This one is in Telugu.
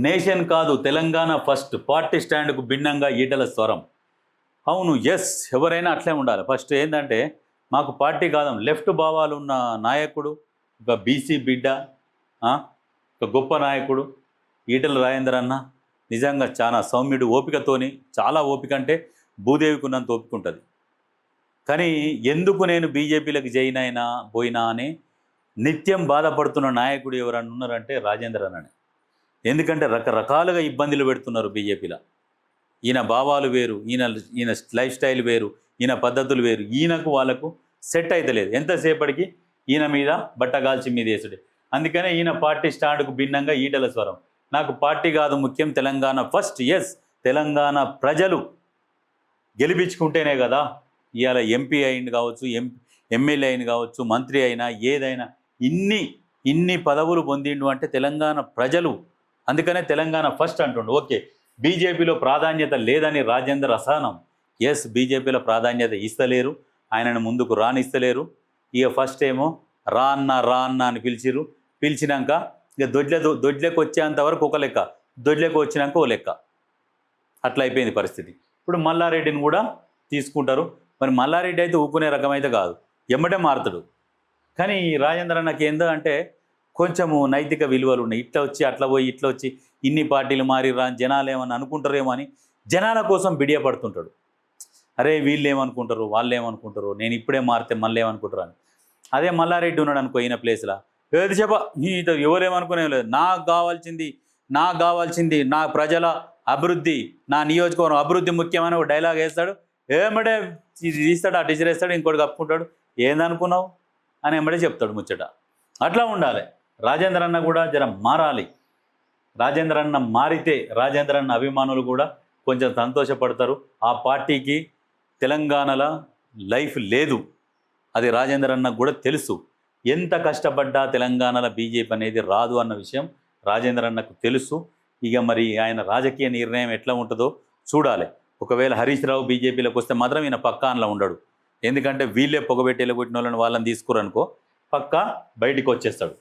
నేషన్ కాదు తెలంగాణ ఫస్ట్ పార్టీ స్టాండ్కు భిన్నంగా ఈటల స్వరం. అవును, ఎస్, ఎవరైనా అట్లే ఉండాలి. ఫస్ట్ ఏంటంటే మాకు పార్టీ కాదు, లెఫ్ట్ భావాలు ఉన్న నాయకుడు, ఒక బీసీ బిడ్డ, ఒక గొప్ప నాయకుడు ఈటల రాజేందర్ అన్న. నిజంగా చాలా సౌమ్యుడు, ఓపికతోని, చాలా ఓపిక అంటే భూదేవికి ఉన్నంత ఓపిక ఉంటుంది. కానీ ఎందుకు నేను బీజేపీలకు జైన్ అయినా పోయినా అని నిత్యం బాధపడుతున్న నాయకుడు ఎవరన్నా ఉన్నారంటే రాజేందర్ అన్ననే. ఎందుకంటే రకరకాలుగా ఇబ్బందులు పెడుతున్నారు బీజేపీలో. ఈయన భావాలు వేరు, ఈయన లైఫ్ స్టైల్ వేరు, ఈయన పద్ధతులు వేరు, ఈయనకు వాళ్ళకు సెట్ అయితే లేదు. ఎంతసేపటికి ఈయన మీద బట్టగాల్చి మీద వేసుడే. అందుకనే ఈయన పార్టీ స్టాండ్కు భిన్నంగా ఈటల స్వరం. నాకు పార్టీ కాదు ముఖ్యం, తెలంగాణ ఫస్ట్. ఎస్, తెలంగాణ ప్రజలు గెలిపించుకుంటేనే కదా ఇవాళ ఎంపీ అయింది కావచ్చు, ఎమ్మెల్యే అయిన కావచ్చు, మంత్రి అయినా, ఏదైనా ఇన్ని పదవులు పొందిండు అంటే తెలంగాణ ప్రజలు. అందుకనే తెలంగాణ ఫస్ట్ అంటుండు. ఓకే, బీజేపీలో ప్రాధాన్యత లేదని రాజేందర్ అసహనం. ఎస్, బీజేపీలో ప్రాధాన్యత ఇస్తలేరు, ఆయనను ముందుకు రానిస్తలేరు. ఇక ఫస్ట్ ఏమో రా అన్న అని పిలిచినాక ఇక దొడ్లకు వచ్చేంత వరకు ఒక లెక్క, దొడ్లకు వచ్చినాక ఓ లెక్క. అట్లా అయిపోయింది పరిస్థితి. ఇప్పుడు మల్లారెడ్డిని కూడా తీసుకుంటారు. మరి మల్లారెడ్డి అయితే ఊపుకునే రకమైతే కాదు, ఎమ్మటే మారుతాడు. కానీ రాజేంద్ర అన్నకి ఏందో కొంచెము నైతిక విలువలు ఉన్నాయి. ఇట్లా వచ్చి అట్లా పోయి ఇట్లా వచ్చి ఇన్ని పార్టీలు మారిరా, జనాలు ఏమని అనుకుంటారేమో అని జనాల కోసం బిడియపడుతుంటాడు. అరే వీళ్ళు ఏమనుకుంటారు, వాళ్ళు ఏమనుకుంటారు, నేను ఇప్పుడే మారితే మళ్ళీ ఏమనుకుంటారు అని. అదే మల్లారెడ్డి ఉన్నాడు అనుకో ఈయన ప్లేస్లో, ఏది చెప్ప ఎవరేమనుకునే లేదు, నాకు కావాల్సింది నా ప్రజల అభివృద్ధి, నా నియోజకవర్గం అభివృద్ధి ముఖ్యమైన ఒక డైలాగ్ వేస్తాడు. ఏమంటే తీస్తాడు, ఆ టీచర్ వేస్తాడు, ఇంకోటి కప్పుకుంటాడు, ఏందనుకున్నావు అని ఏమంటే చెప్తాడు ముచ్చట. అట్లా ఉండాలి. రాజేంద్ర అన్న కూడా జర మారాలి. రాజేంద్ర అన్న మారితే రాజేంద్ర అన్న అభిమానులు కూడా కొంచెం సంతోషపడతారు. ఆ పార్టీకి తెలంగాణలో లైఫ్ లేదు, అది రాజేంద్ర అన్నకు కూడా తెలుసు. ఎంత కష్టపడ్డా తెలంగాణలో బీజేపీ అనేది రాదు అన్న విషయం రాజేంద్ర అన్నకు తెలుసు. ఇక మరి ఆయన రాజకీయ నిర్ణయం ఎట్లా ఉంటుందో చూడాలి. ఒకవేళ హరీష్ రావు బీజేపీలోకి వస్తే మాత్రం ఈయన పక్కాన్లో ఉండడు. ఎందుకంటే వీళ్ళే పొగబెట్టి వెళ్ళగొట్టిన వాళ్ళని తీసుకురనుకో పక్కా బయటికి వచ్చేస్తాడు.